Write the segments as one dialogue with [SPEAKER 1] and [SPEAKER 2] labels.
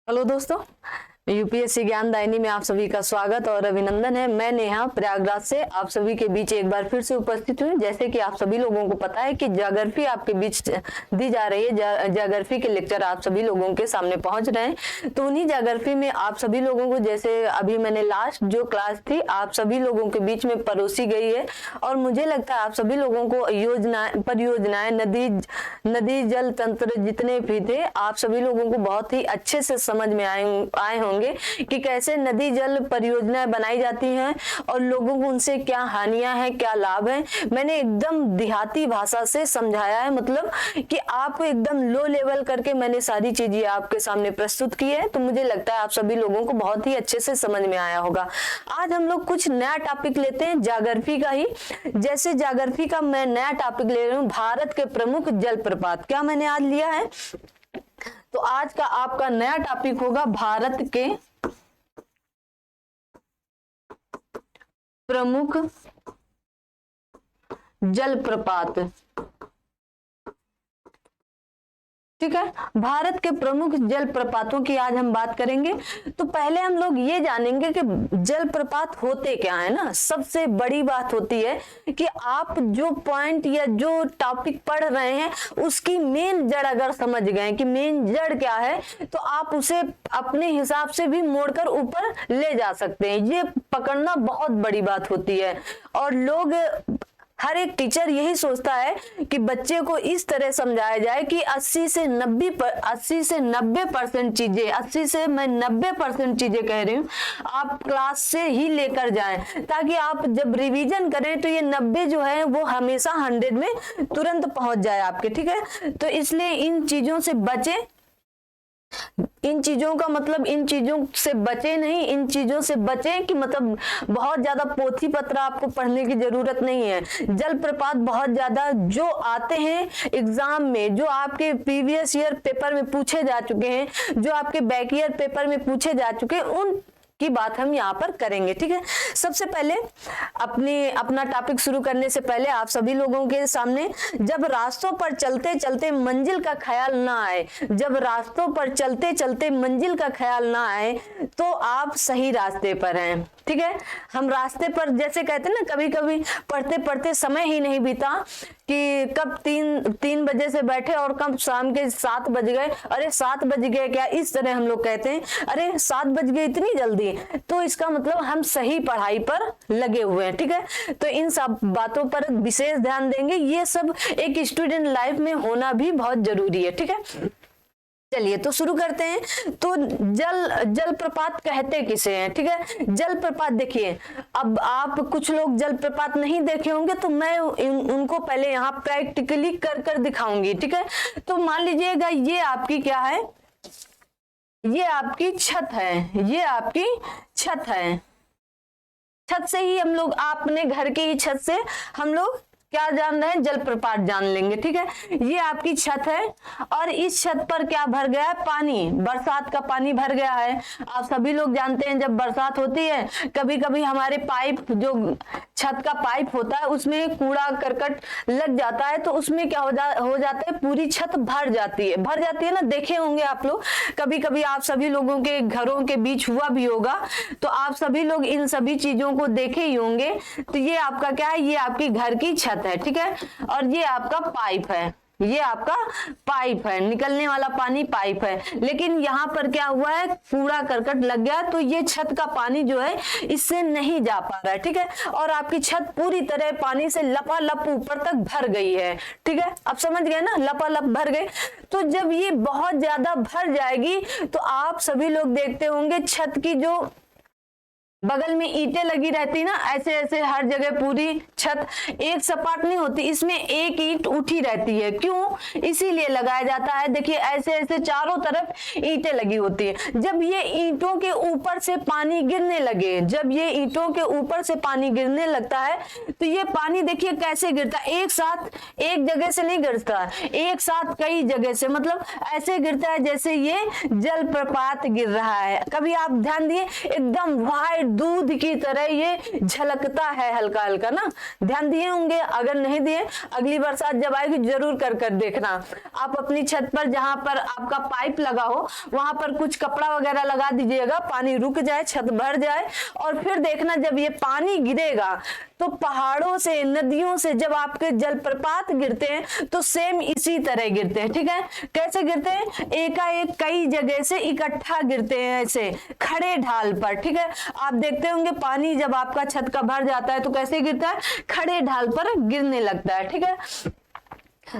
[SPEAKER 1] Hello दोस्तों, UPSC ज्ञानदायिनी में आप सभी का स्वागत और अभिनंदन है। मैं नेहा प्रयागराज से आप सभी के बीच एक बार फिर से उपस्थित हूँ। जैसे कि आप सभी लोगों को पता है कि ज्योग्राफी आपके बीच दी जा रही है। ज्योग्राफी के लेक्चर आप सभी लोगों के सामने पहुंच रहे हैं। तो उन्हीं ज्योग्राफी में आप सभी लोगों को, जैसे अभी मैंने लास्ट जो क्लास थी आप सभी लोगों के बीच में परोसी गई है और मुझे लगता है आप सभी लोगों को परियोजनाएं, नदी जल तंत्र जितने भी थे आप सभी लोगों को बहुत ही अच्छे से समझ में आए होंगे कि कैसे नदी जल परियोजनाएं बनाई जाती हैं और लोगों को उनसे क्या हानियां हैं, क्या लाभ हैं। मैंने एकदम देहाती भाषा से समझाया है, मतलब कि आपको एकदम लो लेवल करके मैंने सारी चीजें आपके सामने प्रस्तुत की है। तो मुझे लगता है आप सभी लोगों को बहुत ही अच्छे से समझ में आया होगा। आज हम लोग कुछ नया टॉपिक लेते हैं ज्योग्राफी का ही। जैसे ज्योग्राफी का मैं नया टॉपिक ले रही हूँ, भारत के प्रमुख जलप्रपात। क्या मैंने आज लिया है? तो आज का आपका नया टॉपिक होगा भारत के प्रमुख जलप्रपात। ठीक है, भारत के प्रमुख जलप्रपातों की आज हम बात करेंगे। तो पहले हम लोग ये जानेंगे कि जलप्रपात होते क्या है ना। सबसे बड़ी बात होती है कि आप जो पॉइंट या जो टॉपिक पढ़ रहे हैं उसकी मेन जड़ अगर समझ गए कि मेन जड़ क्या है तो आप उसे अपने हिसाब से भी मोड़कर ऊपर ले जा सकते हैं। ये पकड़ना बहुत बड़ी बात होती है और लोग, हर एक टीचर यही सोचता है कि बच्चे को इस तरह समझाया जाए कि 80 से 90% चीजें, 80 से मैं 90% चीजें कह रही हूँ, आप क्लास से ही लेकर जाएं ताकि आप जब रिवीजन करें तो ये 90 जो है वो हमेशा 100 में तुरंत पहुंच जाए आपके। ठीक है, तो इसलिए इन चीजों से बचें। इन चीजों का मतलब इन चीजों से बचे नहीं, इन चीजों से बचें कि मतलब बहुत ज्यादा पोथी पत्र आपको पढ़ने की जरूरत नहीं है। जलप्रपात बहुत ज्यादा जो आते हैं एग्जाम में, जो आपके प्रीवियस ईयर पेपर में पूछे जा चुके हैं, जो आपके बैक ईयर पेपर में पूछे जा चुके हैं, उन की बात हम यहाँ पर करेंगे। ठीक है, सबसे पहले अपना टॉपिक शुरू करने से पहले आप सभी लोगों के सामने, जब रास्तों पर चलते चलते मंजिल का ख्याल ना आए, जब रास्तों पर चलते चलते मंजिल का ख्याल ना आए तो आप सही रास्ते पर हैं। ठीक है, हम रास्ते पर जैसे कहते हैं ना, कभी कभी पढ़ते पढ़ते समय ही नहीं बीता कि कब तीन बजे से बैठे और कब शाम के 7 बज गए। अरे 7 बज गए क्या, इस तरह हम लोग कहते हैं। अरे 7 बज गए इतनी जल्दी, तो इसका मतलब हम सही पढ़ाई पर लगे हुए हैं। ठीक है, तो इन सब बातों पर विशेष ध्यान देंगे। ये सब एक स्टूडेंट लाइफ में होना भी बहुत जरूरी है। ठीक है, चलिए तो शुरू करते हैं। तो जलप्रपात कहते किसे हैं? ठीक है, जलप्रपात देखिए, अब आप कुछ लोग जलप्रपात नहीं देखे होंगे तो मैं उनको पहले यहाँ प्रैक्टिकली कर दिखाऊंगी। ठीक है, तो मान लीजिएगा ये आपकी क्या है, ये आपकी छत है, ये आपकी छत है। छत से ही हम लोग, अपने घर की ही छत से हम लोग क्या जान रहे हैं? जलप्रपात जान लेंगे। ठीक है, ये आपकी छत है और इस छत पर क्या भर गया है? पानी, बरसात का पानी भर गया है। आप सभी लोग जानते हैं जब बरसात होती है कभी कभी हमारे पाइप, जो छत का पाइप होता है उसमें कूड़ा करकट लग जाता है तो उसमें क्या हो जाता है, पूरी छत भर जाती है ना। देखे होंगे आप लोग, कभी कभी आप सभी लोगों के घरों के बीच हुआ भी होगा, तो आप सभी लोग इन सभी चीजों को देखे ही होंगे। तो ये आपका क्या है? ये आपकी घर की छत है। ठीक है, और ये आपका पाइप है, ये आपका पाइप है, निकलने वाला पानी पाइप है। लेकिन यहाँ पर क्या हुआ है? कूड़ा करकट लग गया तो ये छत का पानी जो है इससे नहीं जा पा रहा है। ठीक है, और आपकी छत पूरी तरह पानी से लपालप ऊपर तक भर गई है। ठीक है, आप समझ गए ना, लपालप भर गए। तो जब ये बहुत ज्यादा भर जाएगी तो आप सभी लोग देखते होंगे छत की जो बगल में ईंटें लगी रहती ना, ऐसे ऐसे हर जगह पूरी छत एक सपाट नहीं होती, इसमें एक ईंट उठी रहती है। क्यों? इसीलिए लगाया जाता है। देखिए ऐसे ऐसे चारों तरफ ईंटें लगी होती है। जब ये ईंटों के ऊपर से पानी गिरने लगे, जब ये ईंटों के ऊपर से पानी गिरने लगता है तो ये पानी देखिए कैसे गिरता है, एक साथ एक जगह से नहीं गिरता, एक साथ कई जगह से, मतलब ऐसे गिरता है जैसे ये जलप्रपात गिर रहा है। कभी आप ध्यान दिए, एकदम वाइड दूध की तरह ये झलकता है हल्का हल्का ना। ध्यान दिए होंगे, अगर नहीं दिए अगली बरसात जब आएगी जरूर कर कर देखना। आप अपनी छत पर जहां पर आपका पाइप लगा हो वहां पर कुछ कपड़ा वगैरह लगा दीजिएगा, पानी रुक जाए, छत भर जाए, और फिर देखना जब ये पानी गिरेगा तो पहाड़ों से, नदियों से जब आपके जलप्रपात गिरते हैं तो सेम इसी तरह गिरते हैं। ठीक है, कैसे गिरते हैं? एकाएक कई जगह से इकट्ठा गिरते हैं, ऐसे खड़े ढाल पर। ठीक है, आप देखते होंगे पानी जब आपका छत का भर जाता है तो कैसे गिरता है? खड़े ढाल पर गिरने लगता है। ठीक है,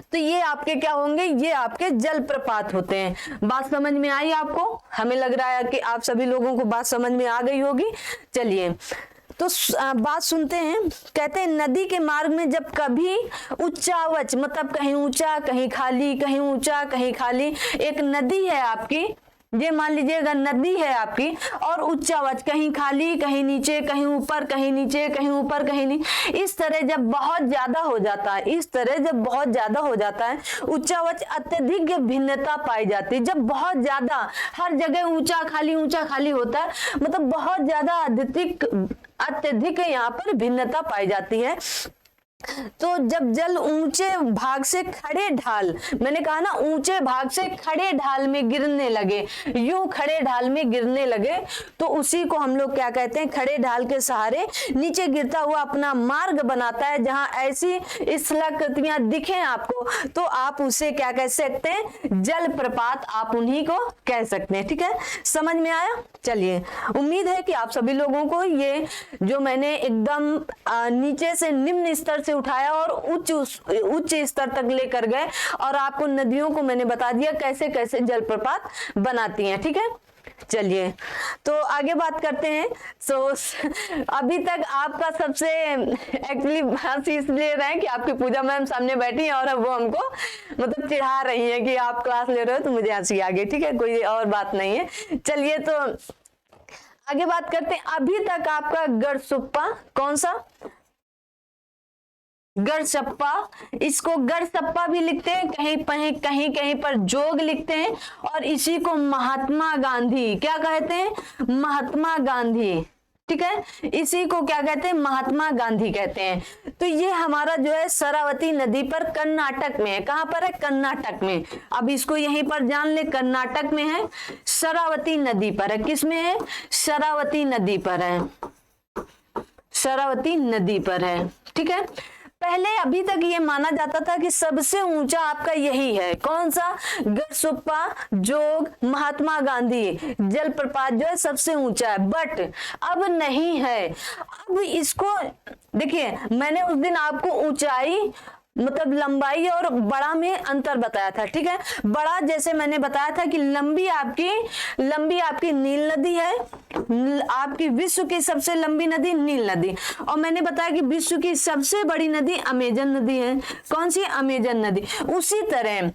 [SPEAKER 1] तो ये आपके क्या होंगे? ये आपके जलप्रपात होते हैं। बात समझ में आई आपको? हमें लग रहा है कि आप सभी लोगों को बात समझ में आ गई होगी। चलिए तो बात सुनते हैं। कहते हैं नदी के मार्ग में जब कभी उच्चावच, मतलब कहीं ऊंचा कहीं खाली, कहीं ऊंचा कहीं खाली, एक नदी है आपकी, ये मान लीजिएगा नदी है आपकी, और उच्चावच कहीं खाली कहीं नीचे, कहीं ऊपर कहीं नीचे, कहीं ऊपर कहीं नीचे, इस तरह जब बहुत ज्यादा हो जाता है, इस तरह जब बहुत ज्यादा हो जाता है, उच्चावच अत्यधिक भिन्नता पाई जाती है। जब बहुत ज्यादा हर जगह ऊंचा खाली होता है, मतलब बहुत ज्यादा अत्यधिक यहाँ पर भिन्नता पाई जाती है। तो जब जल ऊंचे भाग से खड़े ढाल, मैंने कहा ना ऊंचे भाग से खड़े ढाल में गिरने लगे, यूं खड़े ढाल में गिरने लगे, तो उसी को हम लोग क्या कहते हैं? खड़े ढाल के सहारे नीचे गिरता हुआ अपना मार्ग बनाता है। जहां ऐसी स्थलाकृतियां दिखे आपको तो आप उसे क्या कह सकते हैं? जलप्रपात, आप उन्हीं को कह सकते हैं। ठीक है, समझ में आया? चलिए, उम्मीद है कि आप सभी लोगों को ये जो मैंने एकदम नीचे से निम्न स्तर से उठाया और उच्च स्तर तक लेकर गए, और आपको नदियों को मैंने बता दिया कैसे कैसे जलप्रपात बनाती हैं। ठीक है, चलिए तो आगे बात करते हैं। सो अभी तक आपका सबसे एक्चुअली हंसी इसलिए रहे कि आपकी पूजा मैम सामने बैठी हैं और वो हमको मतलब चिढ़ा रही है कि आप क्लास ले रहे हो, तो मुझे हंसी आ गई। ठीक है, कोई और बात नहीं है। चलिए तो आगे बात करते हैं। अभी तक आपका गढ़सुप्पा, कौन सा? गढ़सप्पा, इसको गढ़सप्पा भी लिखते हैं, कहीं कहीं पर जोग लिखते हैं, और इसी को महात्मा गांधी क्या कहते हैं? महात्मा गांधी। ठीक है, इसी को क्या कहते हैं? महात्मा गांधी कहते हैं। तो ये हमारा जो है शरावती नदी पर कर्नाटक में है। कहां पर है? कर्नाटक में। अब इसको यहीं पर जान ले, कर्नाटक में है, शरावती नदी पर है। किस में है? शरावती नदी पर है, शरावती नदी पर है। ठीक है, पहले अभी तक ये माना जाता था कि सबसे ऊंचा आपका यही है। कौन सा? गढ़सुप्पा, जोग, महात्मा गांधी जलप्रपात जो है सबसे ऊंचा है, बट अब नहीं है। अब इसको देखिए, मैंने उस दिन आपको ऊंचाई मतलब लंबाई और बड़ा में अंतर बताया था। ठीक है, बड़ा जैसे मैंने बताया था कि लंबी आपकी नील नदी है, आपकी विश्व की सबसे लंबी नदी नील नदी, और मैंने बताया कि विश्व की सबसे बड़ी नदी अमेजन नदी है। कौन सी? अमेजन नदी। उसी तरह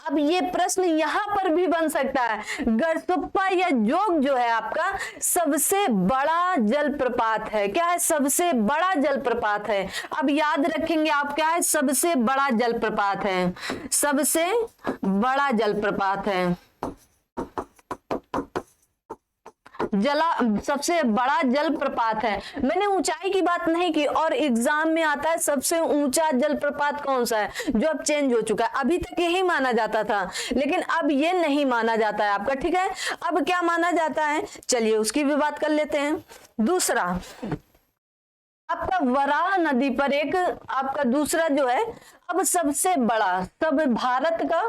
[SPEAKER 1] अब ये प्रश्न यहां पर भी बन सकता है, गढ़सुप्पा या जोग जो है आपका सबसे बड़ा जलप्रपात है। क्या है? सबसे बड़ा जलप्रपात है। अब याद रखेंगे आप, क्या है? सबसे बड़ा जलप्रपात है, सबसे बड़ा जलप्रपात है, सबसे बड़ा जलप्रपात है। मैंने ऊंचाई की बात नहीं की, और एग्जाम में आता है सबसे ऊंचा जलप्रपात कौन सा है, जो अब चेंज हो चुका है। अभी तक यही माना जाता था, लेकिन अब ये नहीं माना जाता है आपका। ठीक है, अब क्या माना जाता है? चलिए उसकी भी बात कर लेते हैं। दूसरा आपका वराह नदी पर एक आपका दूसरा जो है अब सबसे बड़ा, सब भारत का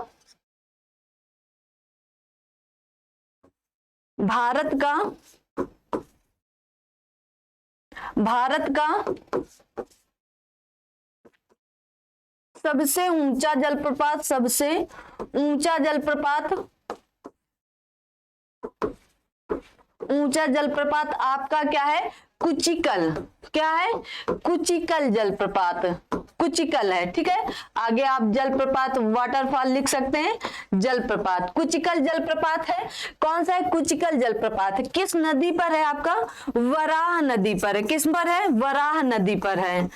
[SPEAKER 1] सबसे ऊंचा जलप्रपात, सबसे ऊंचा जलप्रपात आपका क्या है? कुचिकल। क्या है? कुचिकल जलप्रपात, कुचिकल है। ठीक है, आगे आप जलप्रपात वाटरफॉल लिख सकते हैं, जलप्रपात कुचिकल जलप्रपात है। कौन सा है? कुचिकल जलप्रपात है। किस नदी पर है आपका? वराह नदी पर है। किस पर है? वराह नदी पर है,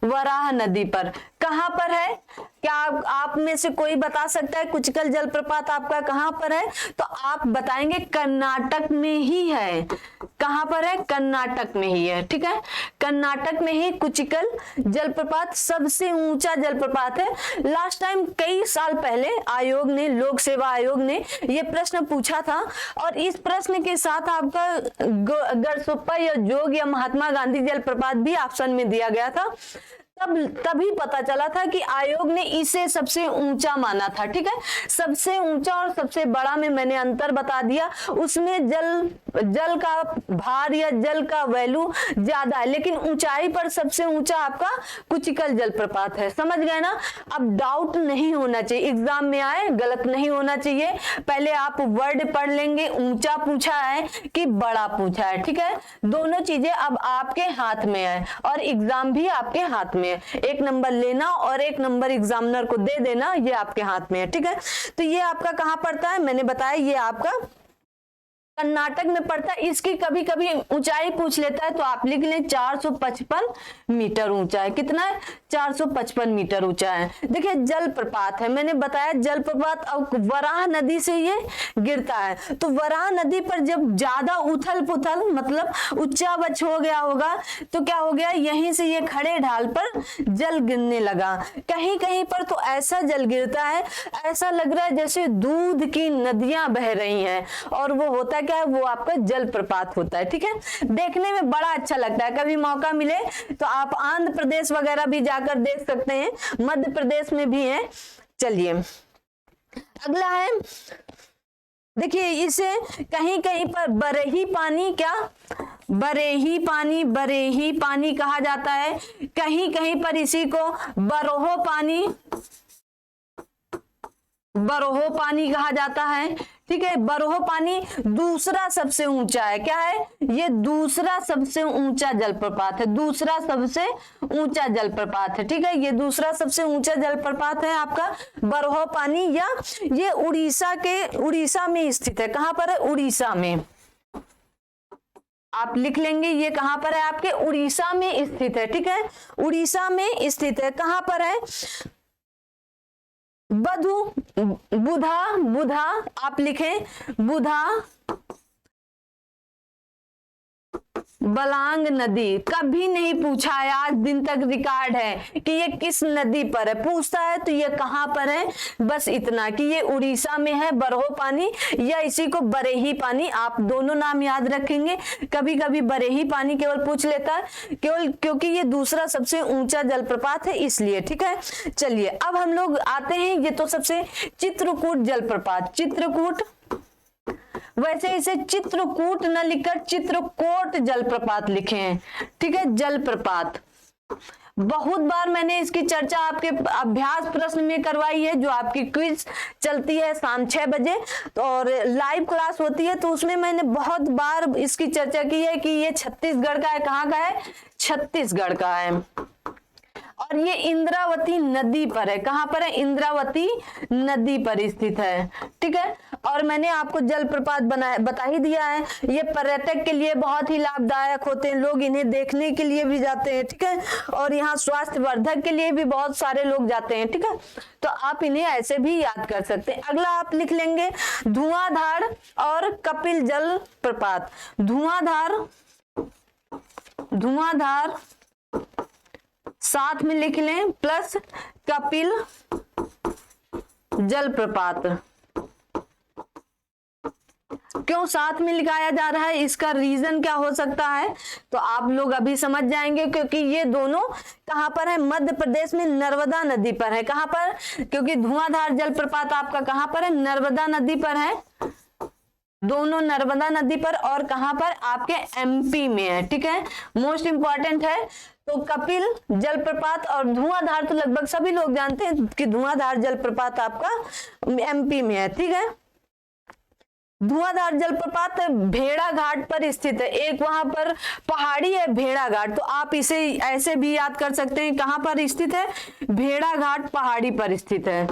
[SPEAKER 1] वराह नदी पर। कहां पर है? क्या आप में से कोई बता सकता है कुचिकल जलप्रपात आपका कहां पर है? तो आप बताएंगे कर्नाटक में ही है। कहां पर है? कर्नाटक में ही है। ठीक है, कर्नाटक में ही कुचिकल जलप्रपात सबसे ऊंचा जलप्रपात है। लास्ट टाइम कई साल पहले आयोग ने, लोक सेवा आयोग ने यह प्रश्न पूछा था और इस प्रश्न के साथ आपका गरसोप्पा या जोग या महात्मा गांधी जलप्रपात भी ऑप्शन में दिया गया था। तभी पता चला था कि आयोग ने इसे सबसे ऊंचा माना था। ठीक है, सबसे ऊंचा और सबसे बड़ा में मैंने अंतर बता दिया। उसमें जल का भार या जल का वैल्यू ज्यादा है, लेकिन ऊंचाई पर सबसे ऊंचा आपका कुचिकल जलप्रपात है। समझ गए ना? अब डाउट नहीं होना चाहिए, एग्जाम में आए गलत नहीं होना चाहिए। पहले आप वर्ड पढ़ लेंगे, ऊंचा पूछा है कि बड़ा पूछा है। ठीक है, दोनों चीजें अब आपके हाथ में है और एग्जाम भी आपके हाथ में। एक नंबर लेना और एक नंबर एग्जामिनर को दे देना, ये आपके हाथ में है। ठीक है, तो ये आपका कहां पड़ता है? मैंने बताया ये आपका कर्नाटक में पड़ता है। इसकी कभी कभी ऊंचाई पूछ लेता है तो आप लिख लें 455 मीटर ऊंचा है। कितना है? 455 मीटर ऊंचा है। देखिए जलप्रपात है, मैंने बताया जलप्रपात अब वराह नदी से ये गिरता है। तो वराह नदी पर जब ज्यादा उथल पुथल मतलब उच्चा बच हो गया होगा तो क्या हो गया, यहीं से ये खड़े ढाल पर जल गिरने लगा। कहीं कहीं पर तो ऐसा जल गिरता है, ऐसा लग रहा है जैसे दूध की नदियां बह रही हैं, और वो होता है क्या है, वो आपका जलप्रपात होता है। ठीक है, देखने में बड़ा अच्छा लगता है। कभी मौका मिले तो आप आंध्र प्रदेश वगैरह भी जाकर देख सकते हैं, मध्य प्रदेश में भी है। चलिए अगला है, देखिए इसे कहीं कहीं पर बरही पानी, क्या बरेही पानी कहा जाता है। कहीं कहीं पर इसी को बरोहो पानी कहा जाता है। ठीक है, बरोहो पानी दूसरा सबसे ऊंचा है। क्या है ये? दूसरा सबसे ऊंचा जलप्रपात है। दूसरा सबसे ऊंचा जलप्रपात है। ठीक है, ये दूसरा सबसे ऊंचा जलप्रपात है आपका बरोहो पानी, या ये उड़ीसा में स्थित है। कहां पर है? उड़ीसा में। आप लिख लेंगे ये कहां पर है? आपके उड़ीसा में स्थित है। ठीक है, उड़ीसा में स्थित है। कहां पर है? बुधा आप लिखें, बुधा बलांग नदी। कभी नहीं पूछा है, आज दिन तक रिकॉर्ड है कि ये किस नदी पर है। पूछता है तो ये कहां पर है, बस इतना कि ये उड़ीसा में है बरहो पानी, या इसी को बरेही पानी। आप दोनों नाम याद रखेंगे। कभी कभी बरेही पानी केवल पूछ लेता है, केवल क्योंकि ये दूसरा सबसे ऊंचा जलप्रपात है इसलिए। ठीक है, चलिए अब हम लोग आते हैं, ये तो सबसे चित्रकूट जलप्रपात, चित्रकूट, वैसे इसे चित्रकूट न लिखकर चित्रकोट जलप्रपात लिखे हैं। ठीक है, जलप्रपात बहुत बार मैंने इसकी चर्चा आपके अभ्यास प्रश्न में करवाई है, जो आपकी क्विज चलती है शाम 6 बजे और लाइव क्लास होती है, तो उसमें मैंने बहुत बार इसकी चर्चा की है कि ये छत्तीसगढ़ का है। कहाँ का है? छत्तीसगढ़ का है, और ये इंद्रावती नदी पर है। कहां पर है? इंद्रावती नदी पर स्थित है। ठीक है, और मैंने आपको जलप्रपात बता ही दिया है। ये पर्यटक के लिए बहुत ही लाभदायक होते हैं, लोग इन्हें देखने के लिए भी जाते हैं। ठीक है, और यहाँ स्वास्थ्य वर्धक के लिए भी बहुत सारे लोग जाते हैं। ठीक है, तो आप इन्हें ऐसे भी याद कर सकते हैं। अगला आप लिख लेंगे धुआंधार और कपिल जलप्रपात। धुआंधार साथ में लिख लें, प्लस कपिल जलप्रपात। क्यों साथ में लिखाया जा रहा है, इसका रीजन क्या हो सकता है तो आप लोग अभी समझ जाएंगे, क्योंकि ये दोनों कहां पर है? मध्य प्रदेश में नर्मदा नदी पर है। कहां पर? क्योंकि धुआंधार जलप्रपात आपका कहां पर है? नर्मदा नदी पर है। दोनों नर्मदा नदी पर, और कहां पर? आपके एमपी में है। ठीक है, मोस्ट इंपॉर्टेंट है। तो कपिल जलप्रपात और धुआंधार तो लगभग सभी लोग जानते हैं कि धुआंधार जलप्रपात आपका एमपी में है। ठीक है, धुआंधार जलप्रपात भेड़ा घाट पर स्थित है। एक वहां पर पहाड़ी है भेड़ा घाट, तो आप इसे ऐसे भी याद कर सकते हैं। कहां पर स्थित है? भेड़ा घाट पहाड़ी पर स्थित है।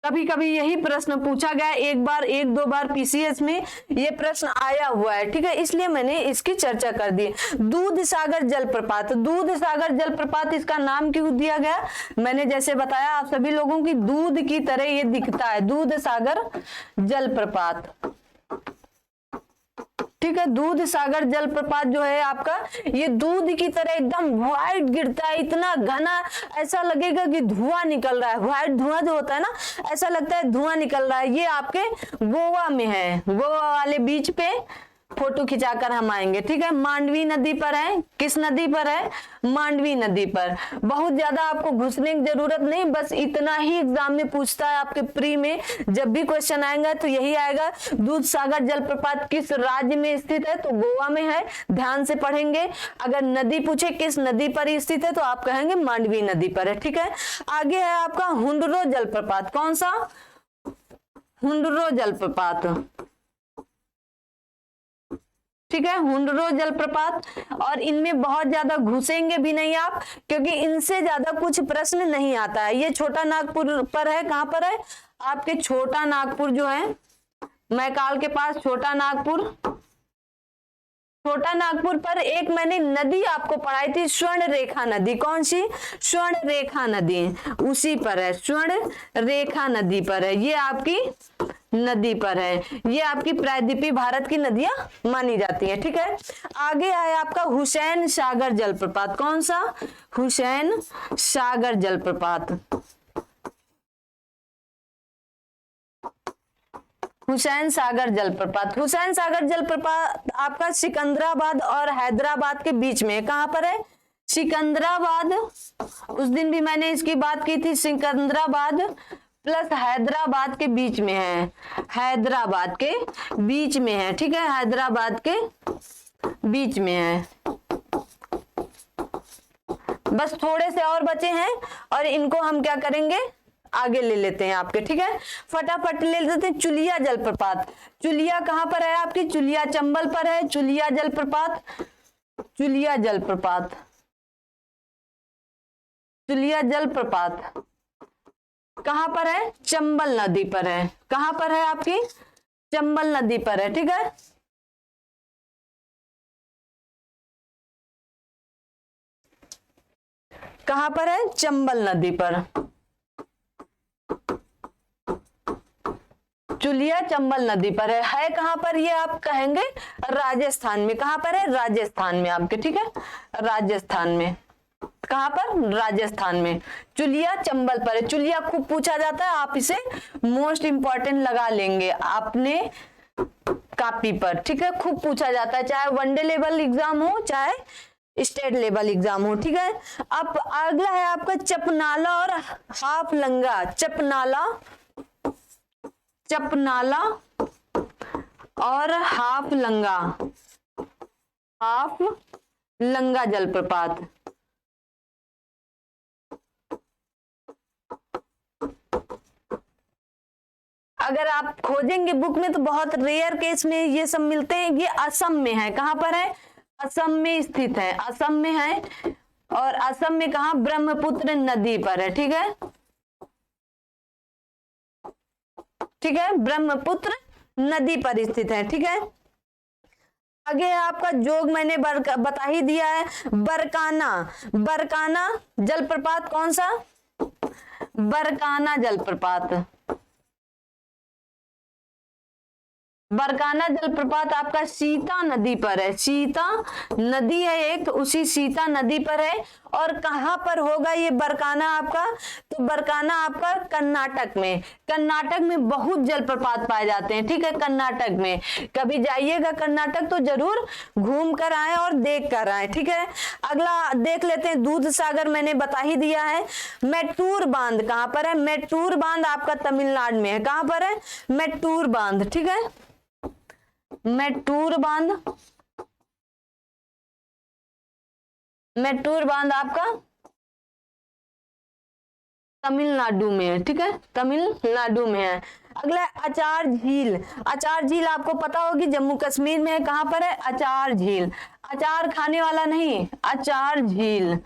[SPEAKER 1] कभी कभी यही प्रश्न पूछा गया, एक बार एक दो बार पीसीएस में ये प्रश्न आया हुआ है, ठीक है, इसलिए मैंने इसकी चर्चा कर दी। दूध सागर जलप्रपात, दूध सागर जलप्रपात इसका नाम क्यों दिया गया? मैंने जैसे बताया आप सभी लोगों की दूध की तरह ये दिखता है, दूध सागर जलप्रपात, ठीक है। दूध सागर जलप्रपात जो है आपका, ये दूध की तरह एकदम व्हाइट गिरता है, इतना घना, ऐसा लगेगा कि धुआं निकल रहा है, व्हाइट धुआं जो होता है ना, ऐसा लगता है धुआं निकल रहा है। ये आपके गोवा में है, गोवा वाले बीच पे फोटो खिंचाकर हम आएंगे, ठीक है। मांडवी नदी पर है, किस नदी पर है? मांडवी नदी पर। बहुत ज्यादा आपको घुसने की जरूरत नहीं, बस इतना ही एग्जाम में पूछता है आपके प्री में, जब भी क्वेश्चन आएगा तो यही आएगा, दूध सागर जलप्रपात किस राज्य में स्थित है? तो गोवा में है, ध्यान से पढ़ेंगे। अगर नदी पूछे किस नदी पर स्थित है तो आप कहेंगे मांडवी नदी पर है, ठीक है। आगे है आपका हुंडरो जलप्रपात, कौन सा? हुंडरो जलप्रपात, ठीक है, हुंडरो जलप्रपात। और इनमें बहुत ज्यादा घुसेंगे भी नहीं आप, क्योंकि इनसे ज्यादा कुछ प्रश्न नहीं आता है। ये छोटा नागपुर पर है, कहां पर है? आपके छोटा नागपुर जो है, मैकाल के पास छोटा नागपुर, छोटा नागपुर पर एक मैंने नदी आपको पढ़ाई थी, स्वर्ण रेखा नदी, कौन सी? स्वर्ण रेखा नदी, उसी पर है, स्वर्ण रेखा नदी पर है, ये आपकी नदी पर है, ये आपकी प्रायद्वीपीय भारत की नदियां मानी जाती है, ठीक है। आगे आया आपका हुसैन सागर जलप्रपात, कौन सा? हुसैन सागर जलप्रपात, हुसैन सागर जलप्रपात। हुसैन सागर जलप्रपात आपका सिकंदराबाद और हैदराबाद के बीच में, कहां पर है? सिकंदराबाद, उस दिन भी मैंने इसकी बात की थी, सिकंदराबाद प्लस हैदराबाद के बीच में है, हैदराबाद के बीच में है, ठीक है, हैदराबाद के बीच में है। बस थोड़े से और बचे हैं और इनको हम क्या करेंगे, आगे ले लेते हैं आपके, ठीक है। फटाफट ले लेते हैं। चुलिया जलप्रपात, चुलिया कहां पर है आपकी? चुलिया चंबल पर है, चुलिया जलप्रपात, चुलिया जलप्रपात, चुलिया जलप्रपात कहां पर है? चंबल नदी पर है, कहां पर है आपकी? चंबल नदी पर है, ठीक है। कहां पर है? चंबल नदी पर, चुलिया चंबल नदी पर है कहां पर? ये आप कहेंगे राजस्थान में, कहां पर है? राजस्थान में आपके, ठीक है, राजस्थान में, कहां पर? राजस्थान में, चुलिया चंबल पर है। चुलिया खूब पूछा जाता है, आप इसे मोस्ट इंपॉर्टेंट लगा लेंगे आपने कॉपी पर, ठीक है, खूब पूछा जाता है, चाहे वनडे लेवल एग्जाम हो चाहे स्टेट लेवल एग्जाम हो, ठीक है। अब अगला है आपका चपनाला और हाफ लंगा, चपनाला, चपनाला और हाफ लंगा, हाफ लंगा जलप्रपात। अगर आप खोजेंगे बुक में तो बहुत रेयर केस में ये सब मिलते हैं। ये असम में है, कहां पर है? असम में स्थित है, असम में है, और असम में कहा? ब्रह्मपुत्र नदी पर है, ठीक है, ठीक है, ब्रह्मपुत्र नदी पर स्थित है, ठीक है। आगे है आपका जोग, मैंने बता ही दिया है, बरकाना, बरकाना जलप्रपात कौन सा? बरकाना जलप्रपात, बरकाना जलप्रपात आपका सीता नदी पर है, सीता नदी है एक, उसी सीता नदी पर है। और कहां पर होगा ये बरकाना आपका? तो बरकाना आपका कर्नाटक में, कर्नाटक में बहुत जलप्रपात पाए जाते हैं, ठीक है, कर्नाटक में। कभी जाइएगा कर्नाटक तो जरूर घूम कर आए और देख कर आए, ठीक है। अगला देख लेते हैं, दूध सागर मैंने बता ही दिया है। मेट्टूर बांध कहां पर है? मेट्टूर बांध आपका तमिलनाडु में है, कहां पर है? मेट्टूर बांध, ठीक है, मेट्टूर बांध, मेट्टूर बांध आपका तमिलनाडु में है, ठीक है, तमिलनाडु में है। अगला अचार झील, अचार झील आपको पता होगी जम्मू कश्मीर में है, कहां पर है? अचार झील, अचार खाने वाला नहीं, अचार झील,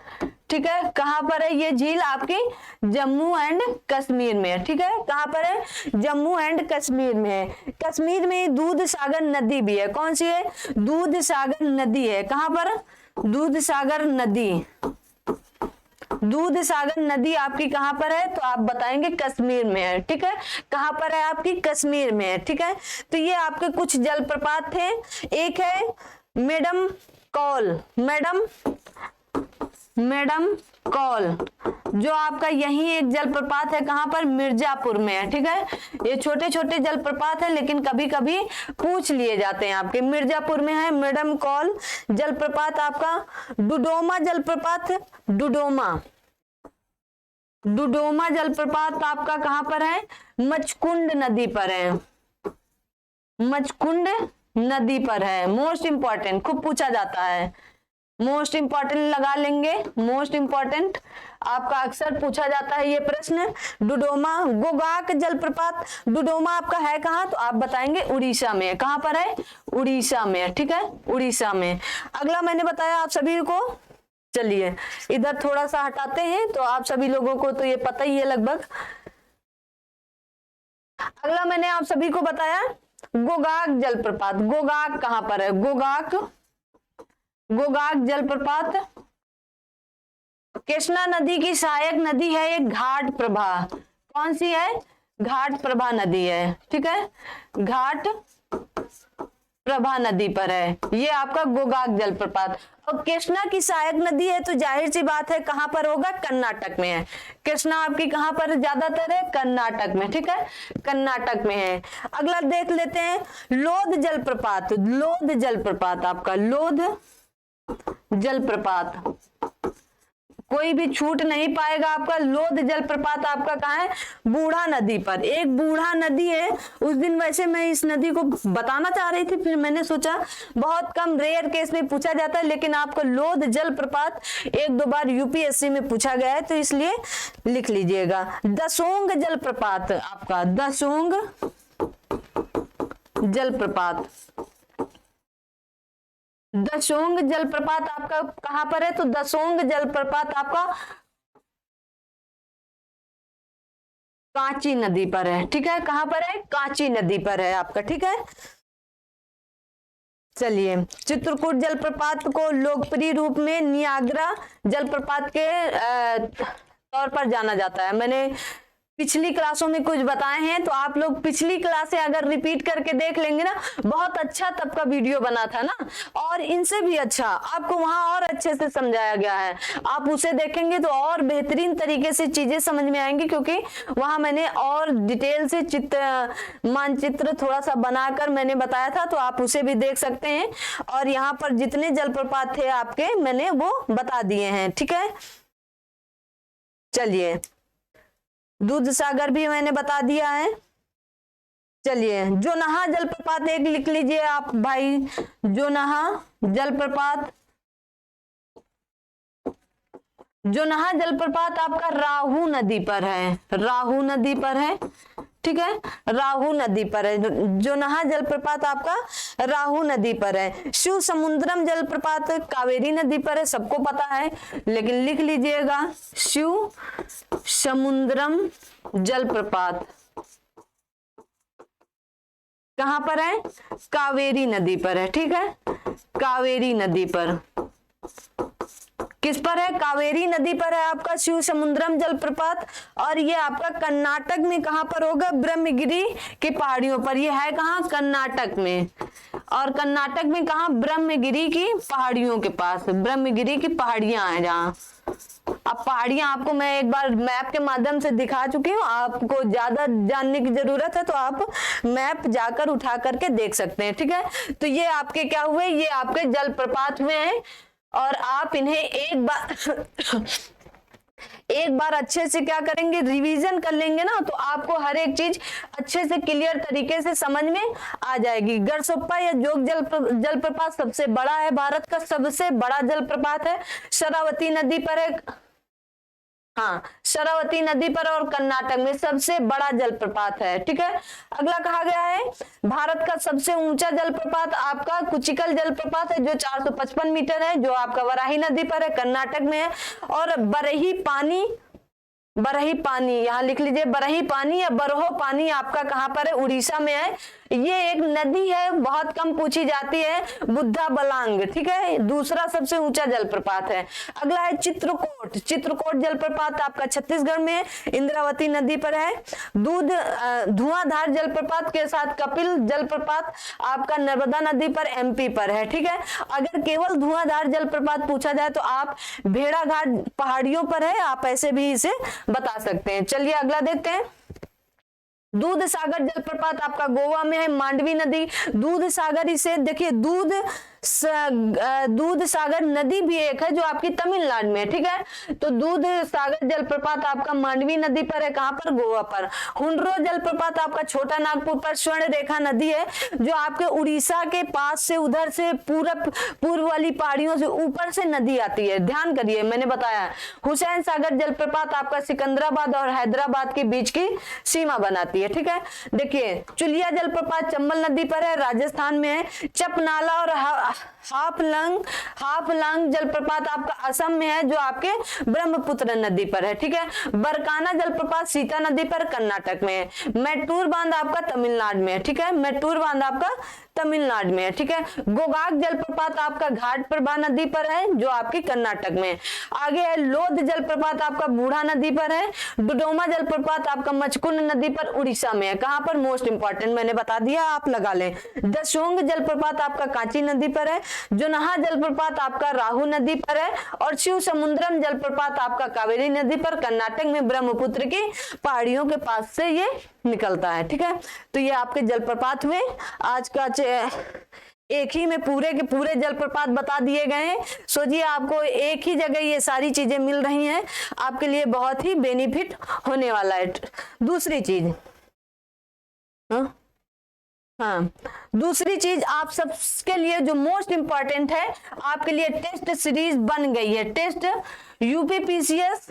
[SPEAKER 1] ठीक है, कहां पर है ये झील? आपकी जम्मू एंड कश्मीर में है। ठीक है, कहां पर है? जम्मू एंड कश्मीर में है। कश्मीर में दूध सागर नदी भी है। कौन सी है? दूध सागर नदी है। कहां पर? दूध सागर नदी। दूध सागर नदी आपकी कहां पर है? तो आप बताएंगे कश्मीर में है। ठीक है, कहां पर है? आपकी कश्मीर में है। ठीक है, तो ये आपके कुछ जलप्रपात थे। एक है मैडम कॉल, मैडम कॉल, जो आपका यही एक जलप्रपात है। कहां पर? मिर्जापुर में है। ठीक है, ये छोटे छोटे जलप्रपात है लेकिन कभी कभी पूछ लिए जाते हैं आपके। मिर्जापुर में है मैडम कॉल जलप्रपात। आपका डुडोमा जलप्रपात, डुडोमा जलप्रपात आपका कहां पर है? मचकुंड नदी पर है। मचकुंड नदी पर है। मोस्ट इंपॉर्टेंट, खूब पूछा जाता है। मोस्ट इंपॉर्टेंट लगा लेंगे, मोस्ट इंपॉर्टेंट आपका अक्सर पूछा जाता है ये प्रश्न। डुडोमा। गोगाक जलप्रपात, डुडोमा आपका है कहाँ? तो आप बताएंगे उड़ीसा में। कहां पर है? उड़ीसा में। ठीक है, उड़ीसा में। अगला मैंने बताया आप सभी को, चलिए इधर थोड़ा सा हटाते हैं तो आप सभी लोगों को तो ये पता ही है लगभग। अगला मैंने आप सभी को बताया गोगाक जलप्रपात। गोगाक कहां पर है? गोगाक जलप्रपात कृष्णा नदी की सहायक नदी है। एक घाट प्रभा। कौन सी है? घाट प्रभा नदी है। ठीक है, घाट प्रभा नदी पर है ये आपका गोगाक जलप्रपात। और कृष्णा की सहायक नदी है तो जाहिर सी बात है कहां पर होगा? कर्नाटक में है। कृष्णा आपकी कहां पर ज्यादातर है? कर्नाटक में। ठीक है, कर्नाटक में है। अगला देख लेते हैं लोध जलप्रपात। लोध जलप्रपात आपका, लोध जलप्रपात कोई भी छूट नहीं पाएगा आपका। लोध जलप्रपात आपका कहाँ है? बूढ़ा नदी पर। एक बूढ़ा नदी है। उस दिन वैसे मैं इस नदी को बताना चाह रही थी, फिर मैंने सोचा बहुत कम रेयर केस में पूछा जाता है, लेकिन आपका लोध जलप्रपात एक दो बार यूपीएससी में पूछा गया है तो इसलिए लिख लीजिएगा। दसोंग जलप्रपात आपका, दसोंग जलप्रपात, दसोंग जलप्रपात आपका कहां पर है? तो दसोंग जलप्रपात आपका कांची नदी पर है। ठीक है, कहां पर है? कांची नदी पर है आपका। ठीक है, चलिए चित्रकूट जलप्रपात को लोकप्रिय रूप में नियाग्रा जलप्रपात के तौर पर जाना जाता है। मैंने पिछली क्लासों में कुछ बताए हैं तो आप लोग पिछली क्लासें अगर रिपीट करके देख लेंगे ना, बहुत अच्छा तब का वीडियो बना था ना, और इनसे भी अच्छा आपको वहां और अच्छे से समझाया गया है। आप उसे देखेंगे तो और बेहतरीन तरीके से चीजें समझ में आएंगी, क्योंकि वहां मैंने और डिटेल से मानचित्र थोड़ा सा बनाकर मैंने बताया था, तो आप उसे भी देख सकते हैं। और यहाँ पर जितने जलप्रपात थे आपके मैंने वो बता दिए हैं। ठीक है, चलिए दूध सागर भी मैंने बता दिया है। चलिए जोनाहा जलप्रपात एक लिख लीजिए आप भाई। जोनाहा जलप्रपात, जोनाहा जलप्रपात आपका राहू नदी पर है। राहू नदी पर है। ठीक है, राहू नदी पर है। जोनाहा जलप्रपात आपका राहू नदी पर है। शिव समुद्रम जलप्रपात कावेरी नदी पर है, सबको पता है, लेकिन लिख लीजिएगा शिव समुद्रम जलप्रपात कहां पर है? कावेरी नदी पर है। ठीक है, कावेरी नदी पर। किस पर है? कावेरी नदी पर है आपका शिव समुद्रम जलप्रपात। और ये आपका कर्नाटक में कहां पर होगा? ब्रह्मगिरी की पहाड़ियों पर। ये है कहां? कर्नाटक में। और कर्नाटक में कहां? ब्रह्मगिरी की पहाड़ियों के पास। ब्रह्मगिरी की पहाड़ियां हैं जहां। अब पहाड़ियां आपको मैं एक बार मैप के माध्यम से दिखा चुकी हूँ, आपको ज्यादा जानने की जरूरत है तो आप मैप जाकर उठा करके देख सकते हैं। ठीक है, तो ये आपके क्या हुए? ये आपके जलप्रपात हुए हैं, और आप इन्हें एक बार अच्छे से क्या करेंगे? रिवीजन कर लेंगे ना, तो आपको हर एक चीज अच्छे से क्लियर तरीके से समझ में आ जाएगी। गरसोप्पा या जोग जलप्रपात सबसे बड़ा है, भारत का सबसे बड़ा जलप्रपात है। शरावती नदी पर है। हाँ, शरावती नदी पर और कर्नाटक में सबसे बड़ा जलप्रपात है। ठीक है, अगला कहा गया है भारत का सबसे ऊंचा जलप्रपात आपका कुचिकल जलप्रपात है जो 455 मीटर है, जो आपका वराही नदी पर है, कर्नाटक में है। और बरही पानी यहाँ लिख लीजिए, बरही पानी या बरहो पानी आपका कहाँ पर है, उड़ीसा में है। ये एक नदी है, बहुत कम पूछी जाती है, बुद्धा बलांग। ठीक है, दूसरा सबसे ऊंचा जलप्रपात है। अगला है चित्रकूट। चित्रकूट जलप्रपात आपका छत्तीसगढ़ में है, इंद्रावती नदी पर है। धुआंधार जलप्रपात के साथ कपिल जलप्रपात आपका नर्मदा नदी पर, एमपी पर है। ठीक है, अगर केवल धुआंधार जलप्रपात पूछा जाए तो आप भेड़ाघाट पहाड़ियों पर है, आप ऐसे भी इसे बता सकते हैं। चलिए अगला देखते हैं। दूध सागर जलप्रपात आपका गोवा में है, मांडवी नदी। दूध सागर, इसे देखिए, दूध सागर नदी भी एक है जो आपकी तमिलनाडु में है। ठीक है, तो दूध सागर जलप्रपात आपका मांडवी नदी पर है, कहां पर, गोवा पर। हुंड्रो जलप्रपात आपका छोटा नागपुर पर, स्वर्ण रेखा नदी है जो आपके उड़ीसा के पास से, उधर से पूर्व वाली पहाड़ियों से ऊपर से नदी आती है, ध्यान करिए, मैंने बताया। हुसैन सागर जलप्रपात आपका सिकंदराबाद और हैदराबाद के बीच की सीमा बनाती है। ठीक है, देखिए चुलिया जलप्रपात चंबल नदी पर है, राजस्थान में है। चपनाला और हाफलंग जलप्रपात आपका असम में है, जो आपके ब्रह्मपुत्र नदी पर है। ठीक है, बरकाना जलप्रपात सीता नदी पर, कर्नाटक में है। मैटूर बांध आपका तमिलनाडु में है। ठीक है, मैटूर बांध आपका तमिलनाडु में है। ठीक है, गोगाक जलप्रपात आपका घाट प्रभा नदी पर है, जो आपकी कर्नाटक में है। आगे है लोध जलप्रपात आपका बूढ़ा नदी पर है। डुडोमा जलप्रपात आपका मचकुंड नदी पर, उड़ीसा में है। कहां पर, मोस्ट इंपॉर्टेंट मैंने बता दिया, आप लगा लें। दशोंग जलप्रपात आपका कांची नदी पर है। जुनहा जलप्रपात आपका राहु नदी पर है। और शिव समुद्रम जलप्रपात आपका कावेरी नदी पर, कर्नाटक में ब्रह्मपुत्र की पहाड़ियों के पास से ये निकलता है। ठीक है, तो ये आपके जलप्रपात हुए। आज का एक ही में पूरे के पूरे जलप्रपात बता दिए गए हैं। सोचिए, आपको एक ही जगह ये सारी चीजें मिल रही हैं, आपके लिए बहुत ही बेनिफिट होने वाला है। दूसरी चीज, हाँ, दूसरी चीज आप सबके लिए जो मोस्ट इंपॉर्टेंट है, आपके लिए टेस्ट सीरीज बन गई है। टेस्ट यूपीपीसीएस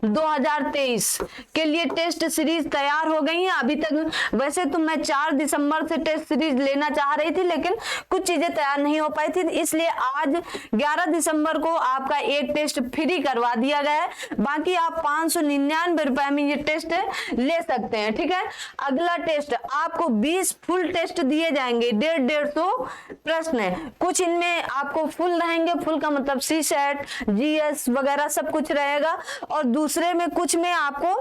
[SPEAKER 1] 2023 के लिए टेस्ट सीरीज तैयार हो गई है। अभी तक वैसे तो मैं 4 दिसंबर से टेस्ट सीरीज लेना चाह रही थी, लेकिन कुछ चीजें तैयार नहीं हो पाई थी, इसलिए आज 11 दिसंबर को आपका एक टेस्ट फ्री करवा दिया गया है। बाकी आप 599 रुपए में ये टेस्ट ले सकते हैं। ठीक है, अगला टेस्ट आपको 20 फुल टेस्ट दिए जाएंगे, 150 प्रश्न। कुछ इनमें आपको फुल रहेंगे, फुल का मतलब सी सेट, जीएस वगैरह सब कुछ रहेगा, और दूसरे में कुछ में आपको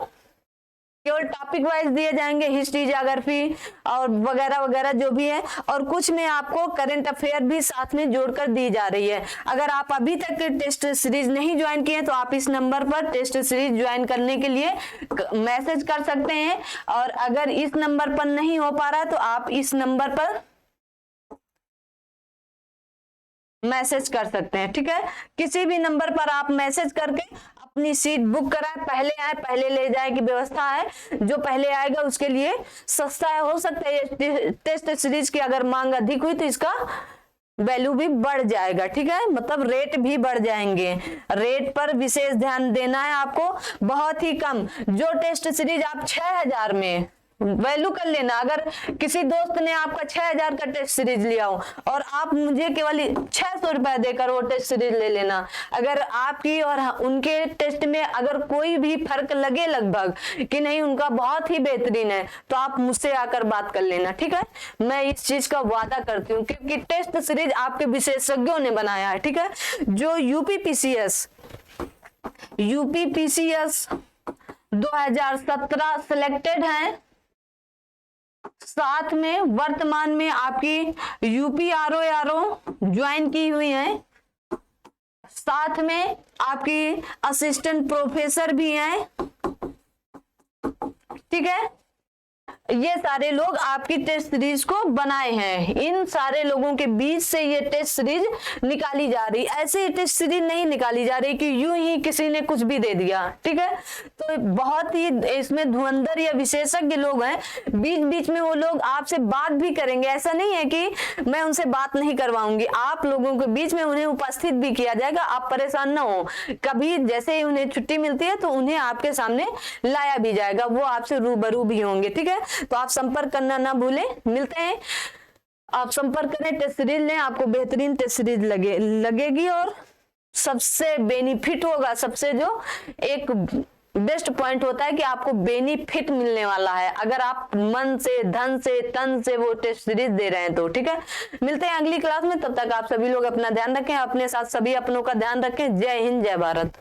[SPEAKER 1] केवल टॉपिक वाइज दिए जाएंगे, हिस्ट्री, ज्योग्राफी और वगैरह वगैरह जो भी है, और कुछ में आपको करंट अफेयर भी साथ में जोड़कर दी जा रही है। अगर आप अभी तक टेस्ट सीरीज नहीं ज्वाइन किए तो आप इस नंबर पर टेस्ट सीरीज ज्वाइन करने के लिए मैसेज कर सकते हैं, और अगर इस नंबर पर नहीं हो पा रहा तो आप इस नंबर पर मैसेज कर सकते हैं। ठीक है, किसी भी नंबर पर आप मैसेज करके अपनी सीट बुक कराएं, पहले आए पहले ले जाए की व्यवस्था है। जो पहले आएगा उसके लिए सस्ता है, हो सकता है टेस्ट सीरीज की अगर मांग अधिक हुई तो इसका वैल्यू भी बढ़ जाएगा। ठीक है, मतलब रेट भी बढ़ जाएंगे, रेट पर विशेष ध्यान देना है आपको। बहुत ही कम, जो टेस्ट सीरीज आप 6000 में वैल्यू कर लेना। अगर किसी दोस्त ने आपका 6000 का टेस्ट सीरीज लिया हो और आप मुझे केवल 600 रुपए देकर वो टेस्ट सीरीज ले लेना, अगर आपकी और उनके टेस्ट में अगर कोई भी फर्क लगे लगभग कि नहीं उनका बहुत ही बेहतरीन है, तो आप मुझसे आकर बात कर लेना। ठीक है, मैं इस चीज का वादा करती हूँ, क्योंकि टेस्ट सीरीज आपके विशेषज्ञों ने बनाया है। ठीक है, जो यूपीपीसीएस 2017 सिलेक्टेड है, साथ में वर्तमान में आपकी यूपीआरओ ज्वाइन की हुई है, साथ में आपकी असिस्टेंट प्रोफेसर भी हैं। ठीक है, ये सारे लोग आपकी टेस्ट सीरीज को बनाए हैं। इन सारे लोगों के बीच से ये टेस्ट सीरीज निकाली जा रही, ऐसे टेस्ट सीरीज नहीं निकाली जा रही कि यूं ही किसी ने कुछ भी दे दिया। ठीक है, तो बहुत ही इसमें धुरंधर या विशेषज्ञ लोग हैं, बीच बीच में वो लोग आपसे बात भी करेंगे। ऐसा नहीं है कि मैं उनसे बात नहीं करवाऊंगी, आप लोगों के बीच में उन्हें उपस्थित भी किया जाएगा। आप परेशान ना हो, कभी जैसे ही उन्हें छुट्टी मिलती है तो उन्हें आपके सामने लाया भी जाएगा, वो आपसे रूबरू भी होंगे। ठीक है, तो आप संपर्क करना ना भूलें। मिलते हैं, आप संपर्क करें, टेस्ट सीरीज लें, आपको बेहतरीन टेस्ट सीरीज लगेगी और सबसे बेनिफिट होगा। सबसे जो एक बेस्ट पॉइंट होता है कि आपको बेनिफिट मिलने वाला है अगर आप मन से, धन से, तन से वो टेस्ट सीरीज दे रहे हैं तो। ठीक है, मिलते हैं अगली क्लास में, तब तक आप सभी लोग अपना ध्यान रखें, अपने साथ सभी अपनों का ध्यान रखें। जय हिंद, जय भारत।